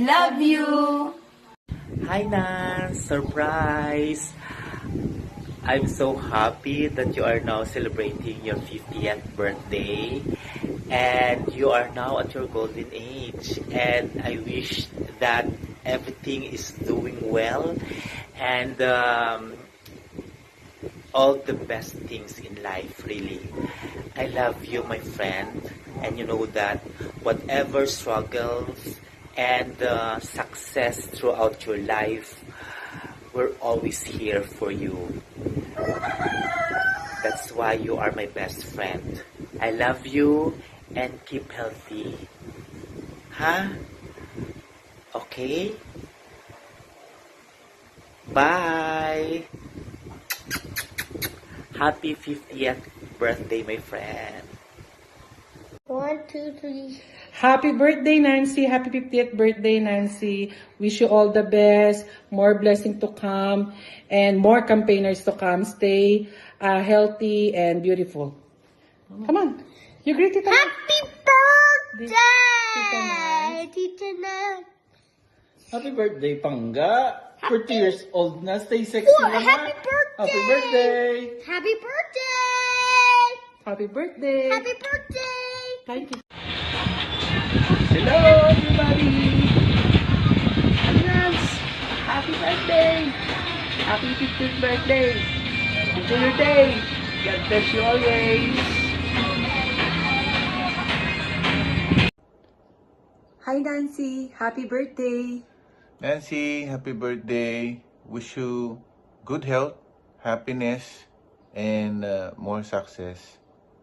love you! Hi Nan! Surprise! I'm so happy that you are now celebrating your 50th birthday and you are now at your golden age, and I wish that everything is doing well and all the best things in life, really. I love you, my friend, and you know that whatever struggles and success throughout your life, we're always here for you. That's why you are my best friend. I love you and keep healthy. Huh? Okay? Bye! Happy 50th birthday, my friend. 1, 2, 3. Happy birthday, Nancy. Happy 50th birthday, Nancy. Wish you all the best, more blessing to come, and more campaigners to come. Stay healthy and beautiful. Come on. You greet it. Happy birthday, Tita Nan. Happy birthday, Pangga. 40 years old na. Stay sexy Oh, naman. happy birthday. Happy birthday. Happy birthday. Happy birthday. Happy birthday. Thank you. Hello, everybody. Advance. Happy birthday. Happy 50th birthday. Enjoy your day. God bless you always. Hi Nancy, happy birthday! Nancy, happy birthday. Wish you good health, happiness, and more success.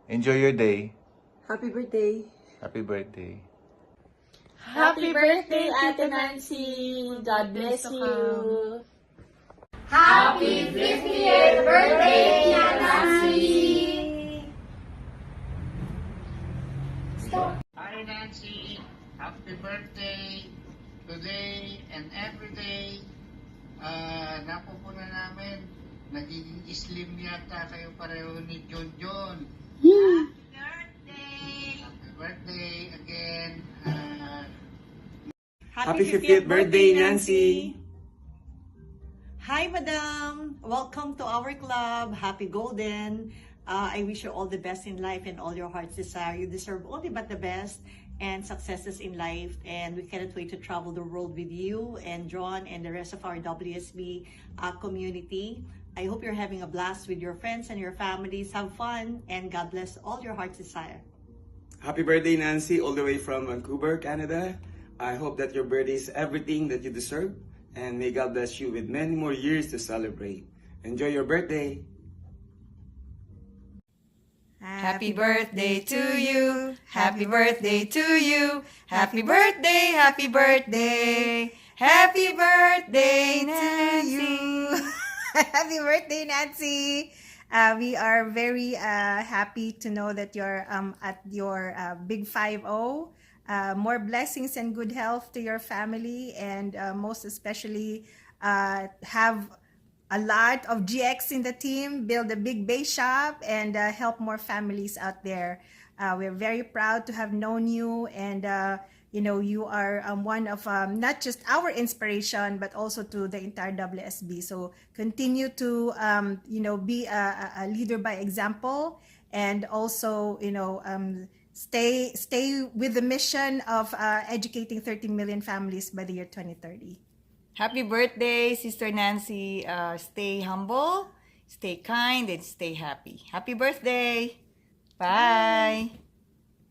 Enjoy your day. Happy birthday! Happy birthday. Happy birthday, Ate Nancy! God bless you! Happy 50th birthday, Tita Nancy. Hi Nancy, happy birthday today and every day. Napupuna namin, nagiging slim yata kayo pareho ni John John. Happy birthday! Happy birthday again. Happy 50th birthday, Nancy. Hi, Madam. Welcome to our club. Happy Golden. I wish you all the best in life and all your heart's desire. You deserve only but the best and successes in life. And we cannot wait to travel the world with you and John and the rest of our WSB community. I hope you're having a blast with your friends and your families. Have fun and God bless all your heart's desire. Happy birthday, Nancy, all the way from Vancouver, Canada. I hope that your birthday is everything that you deserve. And may God bless you with many more years to celebrate. Enjoy your birthday. Happy birthday to you! Happy birthday to you! Happy birthday! Happy birthday! Happy birthday, Nancy! Happy birthday, Nancy! We are very happy to know that you're at your big 5-0. More blessings and good health to your family, and most especially have a lot of GX in the team, build a big base shop, and help more families out there. We're very proud to have known you, and you know, you are one of not just our inspiration, but also to the entire WSB. So continue to you know, be a leader by example, and also, you know, stay with the mission of educating 13 million families by the year 2030. Happy birthday, Sister Nancy. Stay humble, stay kind, and stay happy. Happy birthday. Bye.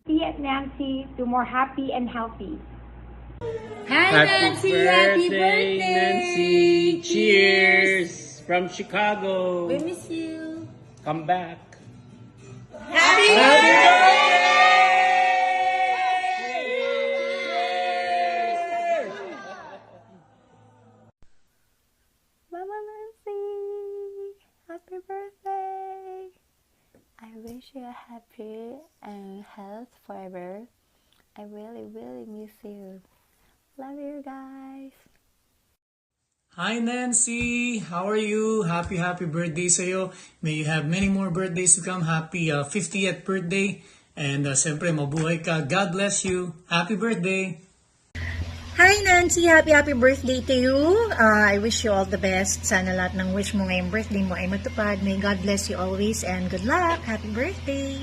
At Nancy to more happy and healthy. Hi, Nancy. Happy birthday. Nancy. Cheers from Chicago. We miss you. Come back. Happy birthday. Mama Nancy, happy birthday! I wish you a happy and health forever. I really, really miss you. Love you guys. Hi Nancy, how are you? Happy birthday sa'yo. May you have many more birthdays to come. Happy 50th birthday. And siyempre mabuhay ka. God bless you. Happy birthday. Hi Nancy! Happy birthday to you! I wish you all the best. Sana lahat ng wish mo ngayong birthday mo ay matupad. May God bless you always and good luck! Happy birthday!